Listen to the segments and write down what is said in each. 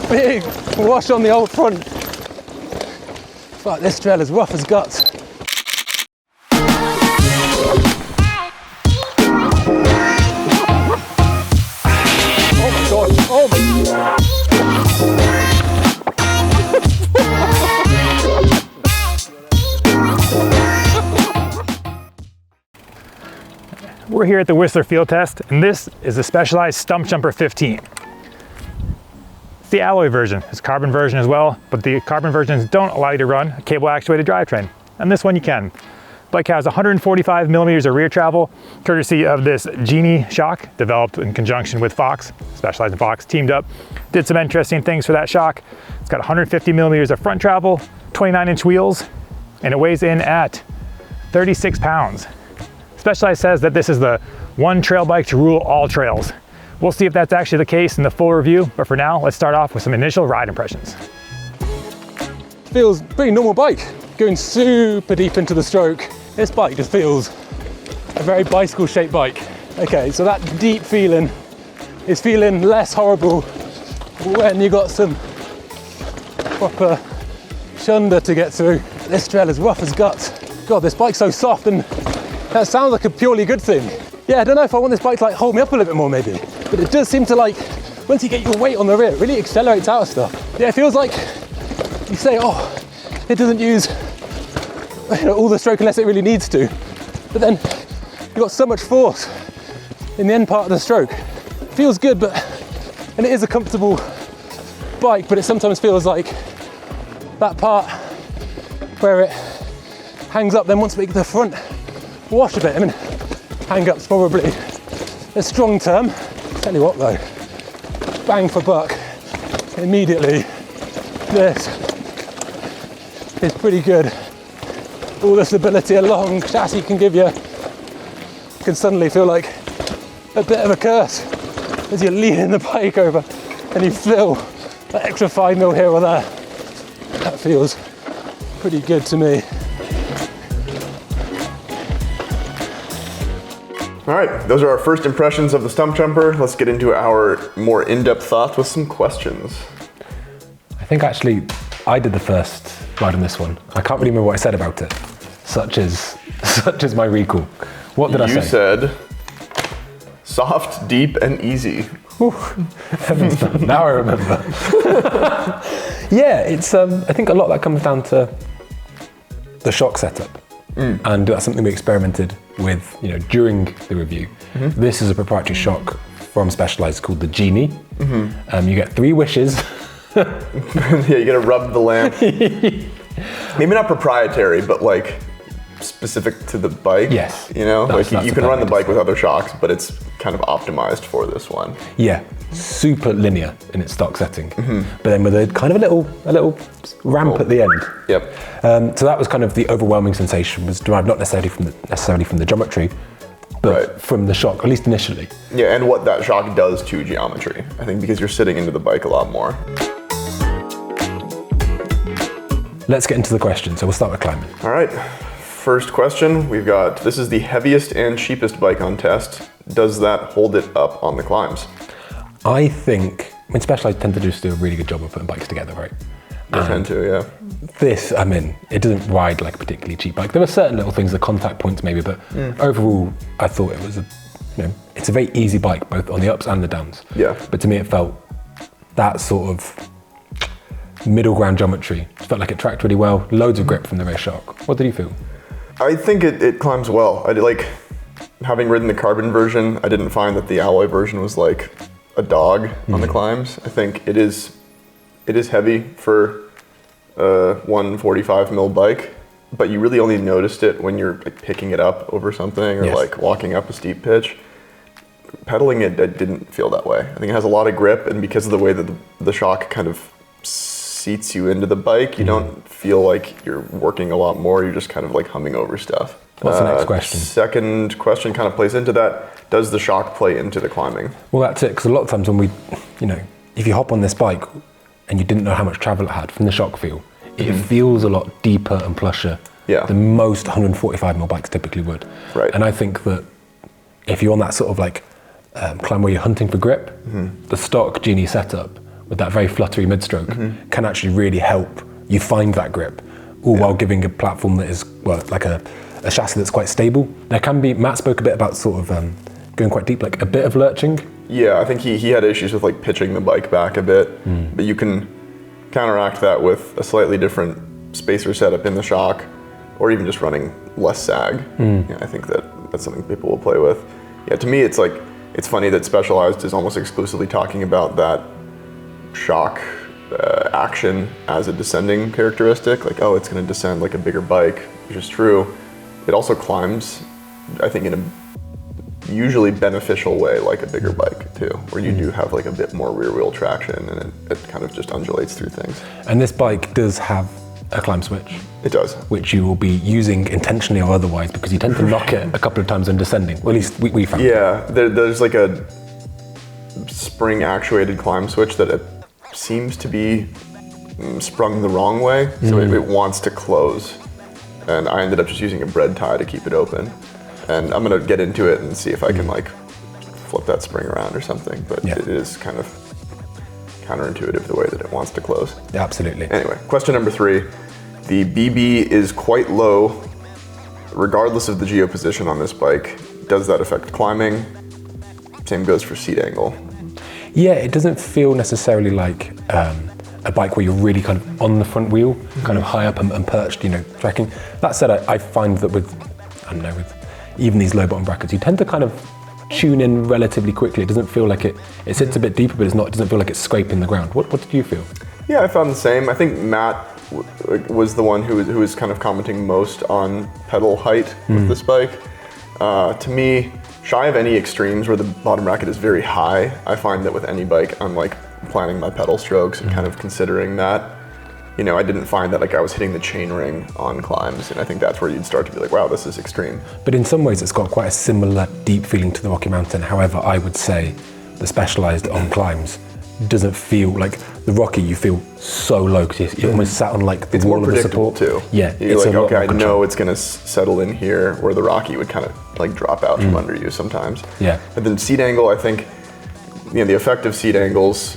big wash on the old front. Fuck, this trail is rough as guts. Oh my god, oh my. We're here at the Whistler field test, and this is the Specialized Stumpjumper 15. It's the alloy version. It's a carbon version as well, but the carbon versions don't allow you to run a cable actuated drivetrain. And this one you can. Bike has 145 millimeters of rear travel, courtesy of this Genie shock, developed in conjunction with Fox. Specialized in Fox teamed up, did some interesting things for that shock. It's got 150 millimeters of front travel, 29-inch wheels, and it weighs in at 36 pounds. Specialized says that this is the one trail bike to rule all trails. We'll see if that's actually the case in the full review, but for now, let's start off with some initial ride impressions. Feels pretty normal bike. Going super deep into the stroke. This bike just feels a very bicycle shaped bike. Okay, so that deep feeling is feeling less horrible when you got some proper chunder to get through. This trail is rough as guts. God, this bike's so soft, and that sounds like a purely good thing. Yeah, I don't know if I want this bike to like hold me up a little bit more maybe, but it does seem to like, once you get your weight on the rear, it really accelerates out of stuff. Yeah, it feels like you say, oh, it doesn't use all the stroke unless it really needs to. But then you've got so much force in the end part of the stroke. It feels good, and it is a comfortable bike, but it sometimes feels like that part where it hangs up, then once we get to the front, wash a bit. I mean, hang up's probably a strong term. Tell you what though, bang for buck, immediately, this is pretty good. All the stability a long chassis can give you can suddenly feel like a bit of a curse as you're leaning the bike over and you feel that extra 5 mil here or there. That feels pretty good to me. All right, those are our first impressions of the Stumpjumper. Let's get into our more in-depth thoughts with some questions. I think actually I did the first ride on this one. I can't really remember what I said about it, such as my recall. What did I say? You said soft, deep, and easy. Heavens, now I remember. Yeah, it's. I think a lot of that comes down to the shock setup. And that's something we experimented with, during the review. This is a proprietary shock from Specialized called the Genie. You get 3 wishes. Yeah, you gotta rub the lamp. Maybe not proprietary, but like specific to the bike. Yes. Like you can run the bike with other shocks, but it's kind of optimized for this one. Yeah, super linear in its stock setting, but then with a kind of a little ramp at the end. Yep. So that was kind of the overwhelming sensation, was derived not necessarily from the geometry, but from the shock, at least initially. Yeah, and what that shock does to geometry. I think because you're sitting into the bike a lot more. Let's get into the question. So we'll start with climbing. All right. First question, we've got, this is the heaviest and cheapest bike on test. Does that hold it up on the climbs? I think, Specialized tend to just do a really good job of putting bikes together, right? They tend to, yeah. This, it doesn't ride like a particularly cheap bike. There were certain little things, the contact points maybe, but overall, I thought it was it's a very easy bike, both on the ups and the downs. Yeah. But to me, it felt that sort of middle ground geometry. It felt like it tracked really well, loads of grip from the rear shock. What did you feel? I think it climbs well. I did, like, having ridden the carbon version, I didn't find that the alloy version was like a dog on the climbs. I think it is heavy for a 145 mil bike, but you really only noticed it when you're like picking it up over something or like walking up a steep pitch. Pedaling it didn't feel that way. I think it has a lot of grip, and because of the way that the shock kind of seats you into the bike, you don't feel like you're working a lot more, you're just kind of like humming over stuff. What's the next question? Second question kind of plays into that. Does the shock play into the climbing? Well, that's it, because a lot of times when we, if you hop on this bike and you didn't know how much travel it had from the shock feel, it feels a lot deeper and plusher than most 145mm bikes typically would. Right. And I think that if you're on that sort of like climb where you're hunting for grip, the stock Genie setup with that very fluttery mid-stroke can actually really help you find that grip, all while giving a platform that is, well, like a chassis that's quite stable. There can be, Matt spoke a bit about sort of going quite deep, like a bit of lurching. Yeah, I think he had issues with like pitching the bike back a bit, but you can counteract that with a slightly different spacer setup in the shock, or even just running less sag. Yeah, I think that's something people will play with. Yeah, to me, it's like, it's funny that Specialized is almost exclusively talking about that shock action as a descending characteristic. Like, oh, it's going to descend like a bigger bike, which is true. It also climbs, I think, in a usually beneficial way, like a bigger bike too, where you do have like a bit more rear wheel traction, and it kind of just undulates through things. And this bike does have a climb switch. It does. Which you will be using intentionally or otherwise, because you tend to knock it a couple of times when descending. Well, at least we found. Yeah, there's like a spring actuated climb switch that it seems to be sprung the wrong way, so it wants to close. And I ended up just using a bread tie to keep it open. And I'm gonna get into it and see if I can like flip that spring around or something, but it is kind of counterintuitive the way that it wants to close. Yeah, absolutely. Anyway, question number 3. The BB is quite low, regardless of the geo position on this bike. Does that affect climbing? Same goes for seat angle. Yeah, it doesn't feel necessarily like a bike where you're really kind of on the front wheel, kind of high up and perched, you know, tracking. That said, I find that with even these low bottom brackets, you tend to kind of tune in relatively quickly. It doesn't feel like it sits a bit deeper, but it doesn't feel like it's scraping the ground. What did you feel? Yeah, I found the same. I think Matt was the one who was kind of commenting most on pedal height with this bike. To me, shy of any extremes where the bottom bracket is very high, I find that with any bike, I'm like planning my pedal strokes and kind of considering that. You know, I didn't find that like I was hitting the chain ring on climbs, and I think that's where you'd start to be like, wow, this is extreme. But in some ways it's got quite a similar deep feeling to the Rocky Mountain. However, I would say the Specialized on climbs doesn't feel like the Rocky. You feel so low because you're almost sat on like the wall of the support. Too. Yeah, you're like, okay, I know it's gonna settle in here, where the Rocky would kind of like drop out from under you sometimes. Yeah. But then seat angle, I think, you know, the effective seat angles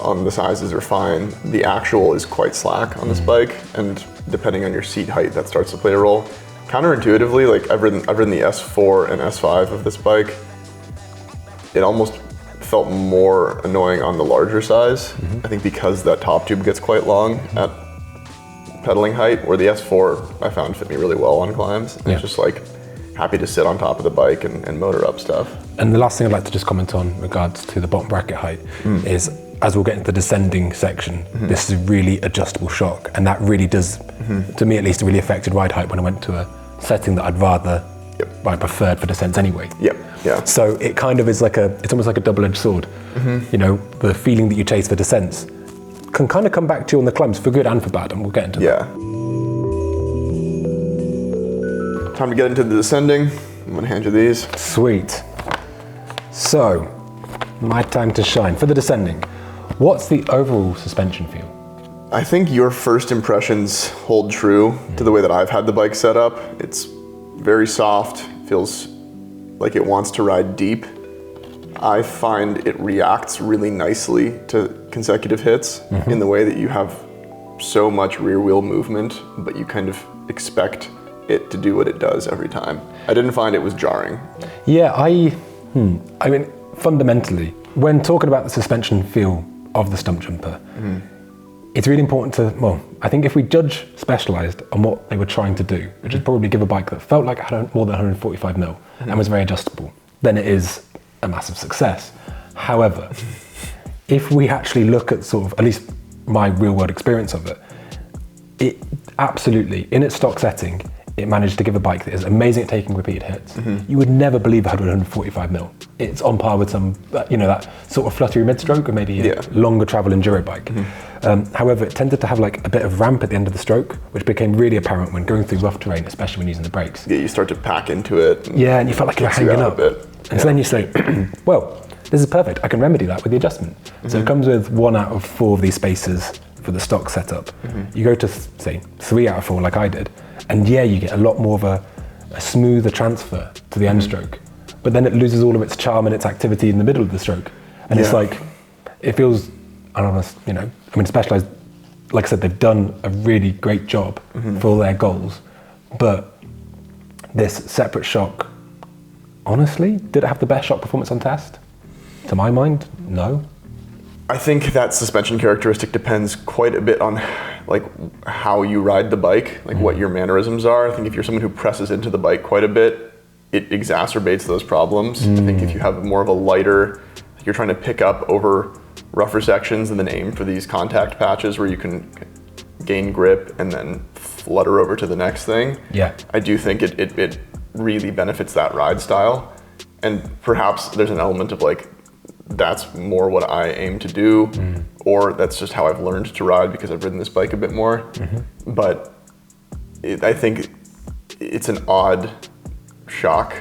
on the sizes are fine. The actual is quite slack on this bike, and depending on your seat height, that starts to play a role. Counterintuitively, like I've ridden the S4 and S5 of this bike. It almost felt more annoying on the larger size. I think because that top tube gets quite long at pedaling height, where the S4 I found fit me really well on climbs. And it's just like happy to sit on top of the bike and motor up stuff. And the last thing I'd like to just comment on regards to the bottom bracket height is, as we'll get into the descending section, this is a really adjustable shock, and that really does, to me at least, really affected ride height when I went to a setting that I'd rather, I preferred for descents anyway. So it kind of is like it's almost like a double-edged sword. You know, the feeling that you chase for descents can kind of come back to you on the climbs for good and for bad, and we'll get into that. Time to get into the descending. I'm gonna hand you these. Sweet. So, my time to shine. For the descending, what's the overall suspension feel? I think your first impressions hold true to the way that I've had the bike set up. It's very soft, feels like it wants to ride deep. I find it reacts really nicely to consecutive hits in the way that you have so much rear wheel movement, but you kind of expect it to do what it does every time. I didn't find it was jarring. Yeah, I mean, fundamentally, when talking about the suspension feel of the Stumpjumper, it's really important to, I think if we judge Specialized on what they were trying to do, which is probably give a bike that felt like it had more than 145 mil and was very adjustable, then it is a massive success. However, if we actually look at sort of, at least my real world experience of it, it absolutely, in its stock setting, it managed to give a bike that is amazing at taking repeated hits. You would never believe it had 145 mil. It's on par with some, that sort of fluttery mid-stroke or maybe a longer travel enduro bike. However, it tended to have like a bit of ramp at the end of the stroke, which became really apparent when going through rough terrain, especially when using the brakes. Yeah, you start to pack into it. And and you felt like you were hanging up. And so then you say, well, this is perfect. I can remedy that with the adjustment. So it comes with 1 out of 4 of these spacers for the stock setup. You go to, say, 3 out of 4 like I did, and you get a lot more of a smoother transfer to the end stroke, but then it loses all of its charm and its activity in the middle of the stroke. And it's like, it feels you know, I mean, Specialized, like I said, they've done a really great job for all their goals, but this separate shock, honestly, did it have the best shock performance on test? To my mind, no. I think that suspension characteristic depends quite a bit on like how you ride the bike, like what your mannerisms are. I think if you're someone who presses into the bike quite a bit, it exacerbates those problems. I think if you have more of a lighter, you're trying to pick up over rougher sections and then aim for these contact patches where you can gain grip and then flutter over to the next thing. Yeah. I do think it really benefits that ride style. And perhaps there's an element of like, that's more what I aim to do, or that's just how I've learned to ride because I've ridden this bike a bit more. But I think it's an odd shock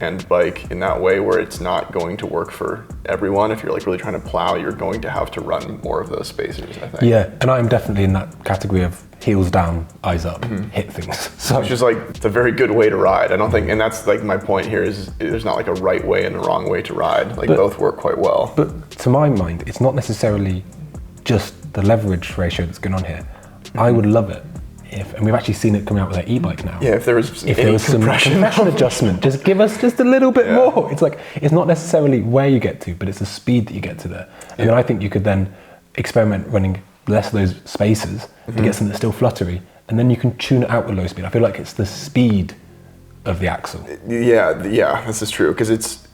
and bike in that way where it's not going to work for everyone. If you're like really trying to plow, you're going to have to run more of those spacers, I think. Yeah, and I'm definitely in that category of heels down, eyes up, hit things. So Which is like, it's a very good way to ride. I don't think, and that's like my point here is there's not like a right way and a wrong way to ride. Like both work quite well. But to my mind, it's not necessarily just the leverage ratio that's going on here. I would love it if, and we've actually seen it coming out with their e-bike now. Yeah, if there was some compression adjustment, just give us just a little bit more. It's like, it's not necessarily where you get to, but it's the speed that you get to there. And then I think you could then experiment running less of those spaces to get something that's still fluttery, and then you can tune it out with low speed. I feel like it's the speed of the axle. Yeah, this is true, because it's,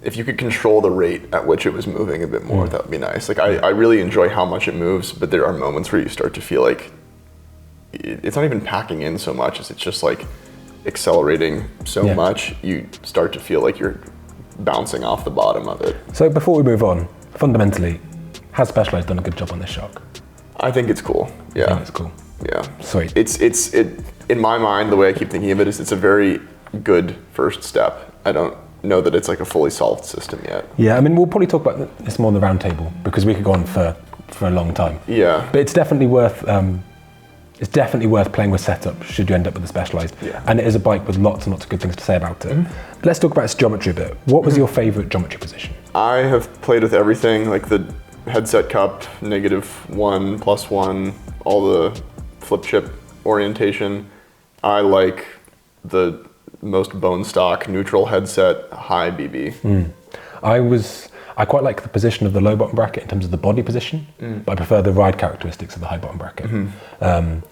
if you could control the rate at which it was moving a bit more, that would be nice. Like I really enjoy how much it moves, but there are moments where you start to feel like it's not even packing in so much as it's just like accelerating so much, you start to feel like you're bouncing off the bottom of it. So before we move on, fundamentally, has Specialized done a good job on this shock? I think it's cool. Yeah. I think it's cool. Yeah. Sweet. It's in my mind, the way I keep thinking of it is it's a very good first step. I don't know that it's like a fully solved system yet. Yeah, I mean, we'll probably talk about this more on the round table because we could go on for a long time. Yeah. But it's definitely worth playing with setup should you end up with a Specialized. Yeah. And it is a bike with lots and lots of good things to say about it. Let's talk about its geometry a bit. What was your favorite geometry position? I have played with everything, like the headset cup, -1, +1, all the flip chip orientation. I like the most bone stock neutral headset, high BB. I quite like the position of the low bottom bracket in terms of the body position, but I prefer the ride characteristics of the high bottom bracket.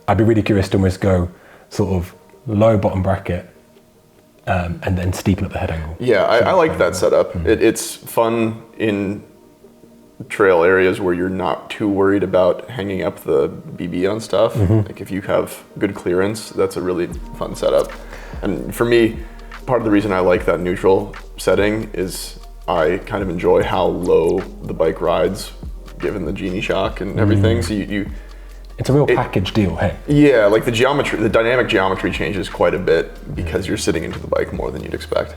I'd be really curious to almost go sort of low bottom bracket and then steepen up the head angle. Yeah, I like that setup. It's fun in trail areas where you're not too worried about hanging up the BB on stuff. Like if you have good clearance, that's a really fun setup. And for me, part of the reason I like that neutral setting is I kind of enjoy how low the bike rides given the Genie shock and everything. So it's a real package deal, hey? Yeah, like the dynamic geometry changes quite a bit because you're sitting into the bike more than you'd expect.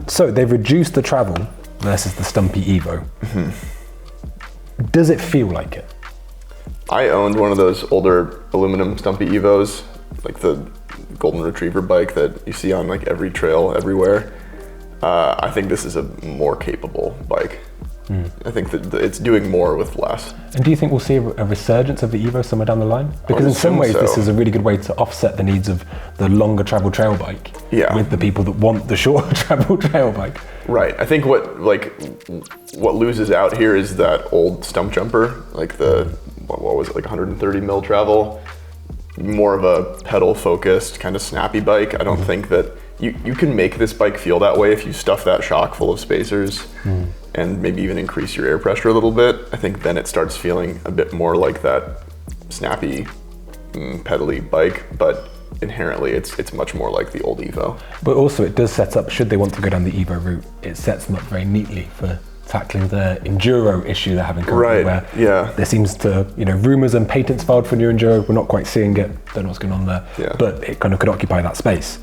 So they've reduced the travel versus the Stumpy EVO. Does it feel like it? I owned one of those older aluminum Stumpy EVOs, like the golden retriever bike that you see on like every trail everywhere. I think this is a more capable bike. I think that it's doing more with less. And do you think we'll see a resurgence of the EVO somewhere down the line? Because in some ways this is a really good way to offset the needs of the longer travel trail bike with the people that want the shorter travel trail bike. Right. I think what loses out here is that old Stumpjumper, like the, what was it, like 130 mil travel, more of a pedal focused kind of snappy bike. I don't think that you can make this bike feel that way if you stuff that shock full of spacers and maybe even increase your air pressure a little bit. I think then it starts feeling a bit more like that snappy, pedally bike, but inherently it's much more like the old EVO. But also it does set up, should they want to go down the EVO route, it sets them up very neatly for tackling the enduro issue they're having currently, where there seems to, rumours and patents filed for new enduro, we're not quite seeing it, don't know what's going on there, but it kind of could occupy that space.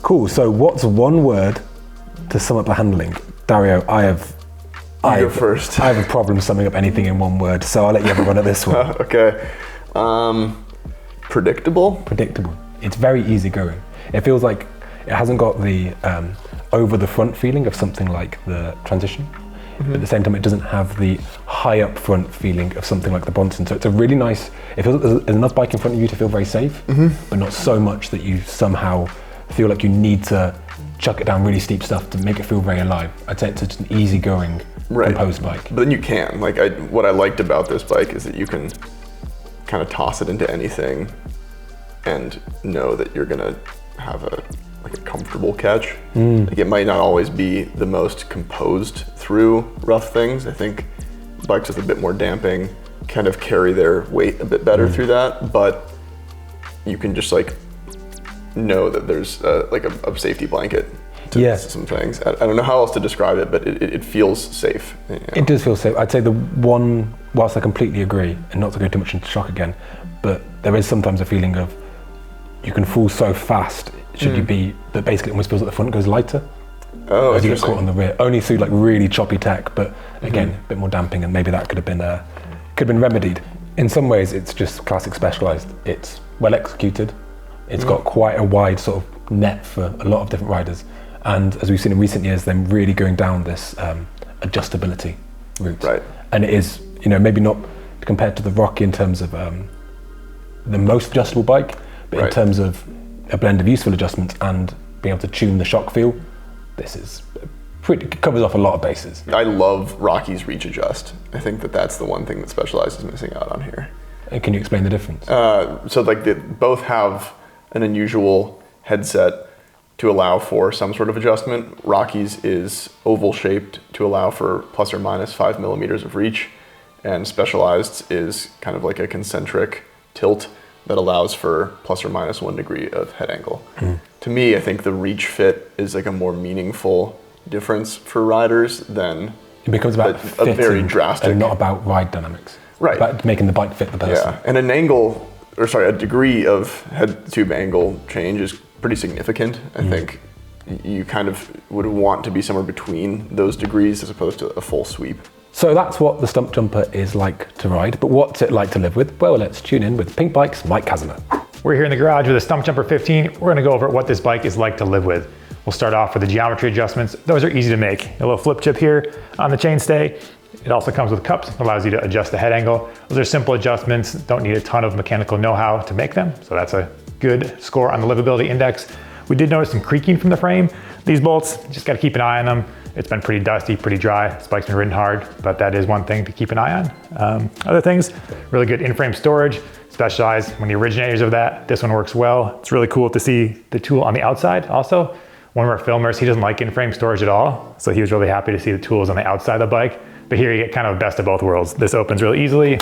Cool, so what's one word to sum up the handling? Dario, I go first. I have a problem summing up anything in one word, so I'll let you have a run at this one. Okay. Predictable? Predictable. It's very easygoing. It feels like it hasn't got the over the front feeling of something like the Transition. but at the same time it doesn't have the high up front feeling of something like the Bronson. So it's a really nice, it feels like there's enough bike in front of you to feel very safe, but not so much that you somehow feel like you need to chuck it down really steep stuff to make it feel very alive. I'd say it's just an easygoing, composed bike. But then you can, like, what I liked about this bike is that you can kind of toss it into anything and know that you're gonna have a comfortable catch. Like, it might not always be the most composed through rough things. I think bikes with a bit more damping kind of carry their weight a bit better through that, but you can just like know that there's like a safety blanket to some things. I don't know how else to describe it, but it feels safe. You know? It does feel safe. I'd say the one, whilst I completely agree, and not to go too much into shock again, but there is sometimes a feeling of you can fall so fast should you be, that basically it almost feels like the front goes lighter. Oh, as you get caught on the rear, only through like really choppy tech, but again, a bit more damping, and maybe that could have been remedied. In some ways, it's just classic Specialized. It's well executed. It's got quite a wide sort of net for a lot of different riders, and as we've seen in recent years, them really going down this adjustability route. Right. And it is, you know, maybe not compared to the Rocky in terms of the most adjustable bike, but in terms of a blend of useful adjustments and being able to tune the shock feel, this is covers off a lot of bases. I love Rocky's reach adjust. I think that's the one thing that Specialized is missing out on here. And can you explain the difference? So like they both have an unusual headset to allow for some sort of adjustment. Rocky's is oval shaped to allow for plus or minus 5 millimeters of reach, and Specialized is kind of like a concentric tilt that allows for plus or minus 1 degree of head angle. To me, I think the reach fit is like a more meaningful difference for riders than it becomes about a very drastic, and not about ride dynamics. Right. About making the bike fit the person. Yeah, and a degree of head tube angle change is pretty significant. I think you kind of would want to be somewhere between those degrees as opposed to a full sweep. So that's what the Stumpjumper is like to ride, but what's it like to live with? Well, let's tune in with Pinkbike's Mike Casimir. We're here in the garage with a Stumpjumper 15. We're gonna go over what this bike is like to live with. We'll start off with the geometry adjustments. Those are easy to make. A little flip chip here on the chainstay. It also comes with cups, allows you to adjust the head angle. Those are simple adjustments, don't need a ton of mechanical know-how to make them, so that's a good score on the livability index. We did notice some creaking from the frame. These bolts, just gotta keep an eye on them. It's been pretty dusty, pretty dry. This bike's been ridden hard, but that is one thing to keep an eye on. Other things, really good in-frame storage, Specialized, one of the originators of that. This one works well. It's really cool to see the tool on the outside also. One of our filmers, he doesn't like in-frame storage at all, so he was really happy to see the tools on the outside of the bike. But here you get kind of best of both worlds. This opens really easily,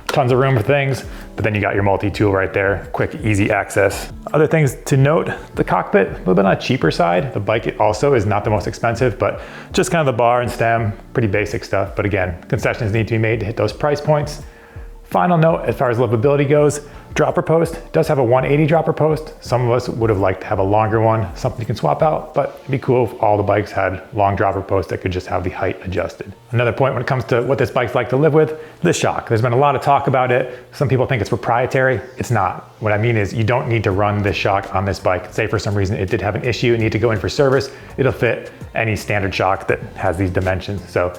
tons of room for things, but then you got your multi-tool right there, quick, easy access. Other things to note, the cockpit, a little bit on the cheaper side. The bike also is not the most expensive, but just kind of the bar and stem, pretty basic stuff. But again, concessions need to be made to hit those price points. Final note, as far as livability goes, dropper post does have a 180 dropper post. Some of us would have liked to have a longer one, something you can swap out, but it'd be cool if all the bikes had long dropper posts that could just have the height adjusted. Another point when it comes to what this bike's like to live with, the shock. There's been a lot of talk about it. Some people think it's proprietary. It's not. What I mean is you don't need to run this shock on this bike. Say for some reason it did have an issue and need to go in for service, it'll fit any standard shock that has these dimensions. So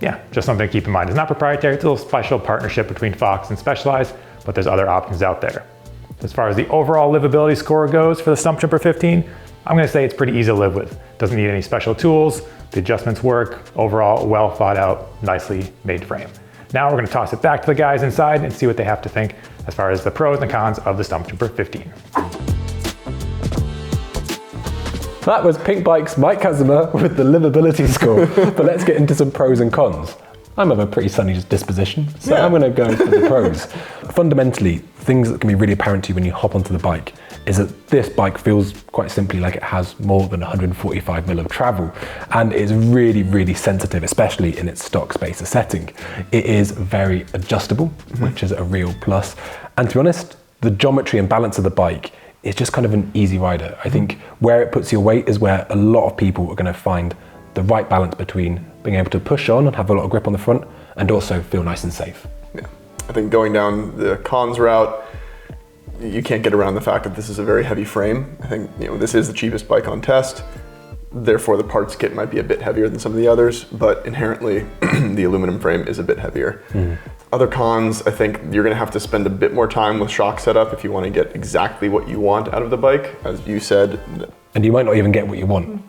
yeah, just something to keep in mind. It's not proprietary, it's a little special partnership between Fox and Specialized, but there's other options out there. As far as the overall livability score goes for the Stumpjumper 15, I'm gonna say it's pretty easy to live with. Doesn't need any special tools, the adjustments work, overall well thought out, nicely made frame. Now we're gonna toss it back to the guys inside and see what they have to think as far as the pros and cons of the Stumpjumper 15. That was Pinkbike's Mike Casimir with the livability score. But let's get into some pros and cons. I'm of a pretty sunny disposition, so I'm going to go for the pros. Fundamentally, things that can be really apparent to you when you hop onto the bike is that this bike feels quite simply like it has more than 145 mil of travel, and is really, really sensitive, especially in its stock spacer setting. It is very adjustable, which is a real plus. And to be honest, the geometry and balance of the bike is just kind of an easy rider. I think where it puts your weight is where a lot of people are going to find the right balance between being able to push on and have a lot of grip on the front and also feel nice and safe. Yeah, I think going down the cons route, you can't get around the fact that this is a very heavy frame. I think this is the cheapest bike on test. Therefore, the parts kit might be a bit heavier than some of the others, but inherently, the aluminum frame is a bit heavier. Other cons, I think you're gonna have to spend a bit more time with shock setup if you wanna get exactly what you want out of the bike, as you said. And you might not even get what you want.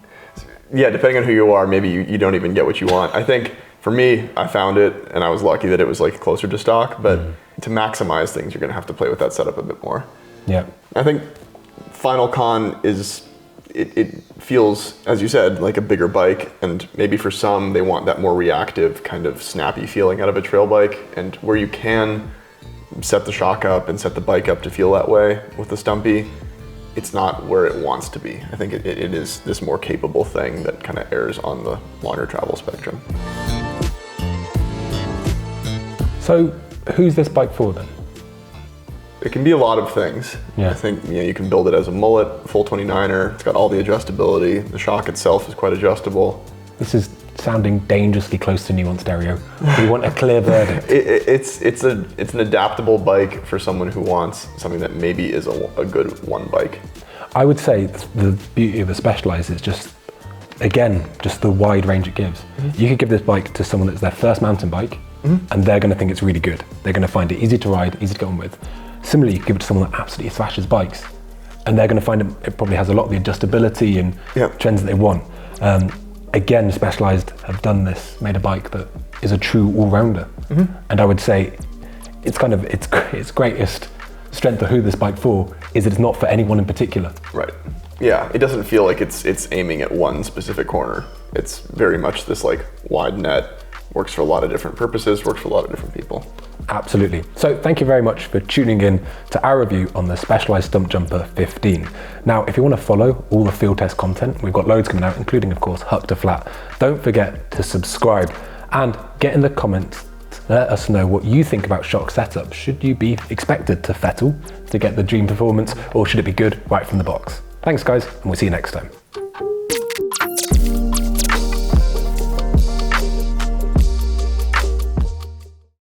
Yeah, depending on who you are, maybe you don't even get what you want. I think for me, I found it, and I was lucky that it was like closer to stock, but to maximize things, you're gonna have to play with that setup a bit more. Yeah. I think final con is it feels, as you said, like a bigger bike, and maybe for some they want that more reactive kind of snappy feeling out of a trail bike, and where you can set the shock up and set the bike up to feel that way with the Stumpy, it's not where it wants to be. I think it is this more capable thing that kind of errs on the longer travel spectrum. So who's this bike for then? It can be a lot of things. Yeah. I think you can build it as a mullet, full 29er. It's got all the adjustability. The shock itself is quite adjustable. This is sounding dangerously close to nuanced stereo. We want a clear verdict. It's an adaptable bike for someone who wants something that maybe is a good one bike. I would say the beauty of a Specialized is just, again, just the wide range it gives. You could give this bike to someone that's their first mountain bike, and they're going to think it's really good. They're going to find it easy to ride, easy to get on with. Similarly, you give it to someone that absolutely smashes bikes, and they're going to find it probably has a lot of the adjustability and trends that they want. Again, Specialized have done this, made a bike that is a true all-rounder. And I would say it's kind of its greatest strength of who this bike for is that it's not for anyone in particular. Right. Yeah, it doesn't feel like it's aiming at one specific corner. It's very much this like wide net, works for a lot of different purposes, works for a lot of different people. Absolutely. So thank you very much for tuning in to our review on the Specialized Stumpjumper 15. Now, if you want to follow all the field test content, we've got loads coming out, including, of course, Huck to Flat. Don't forget to subscribe and get in the comments. Let us know what you think about shock setup. Should you be expected to fettle to get the dream performance, or should it be good right from the box? Thanks, guys, and we'll see you next time.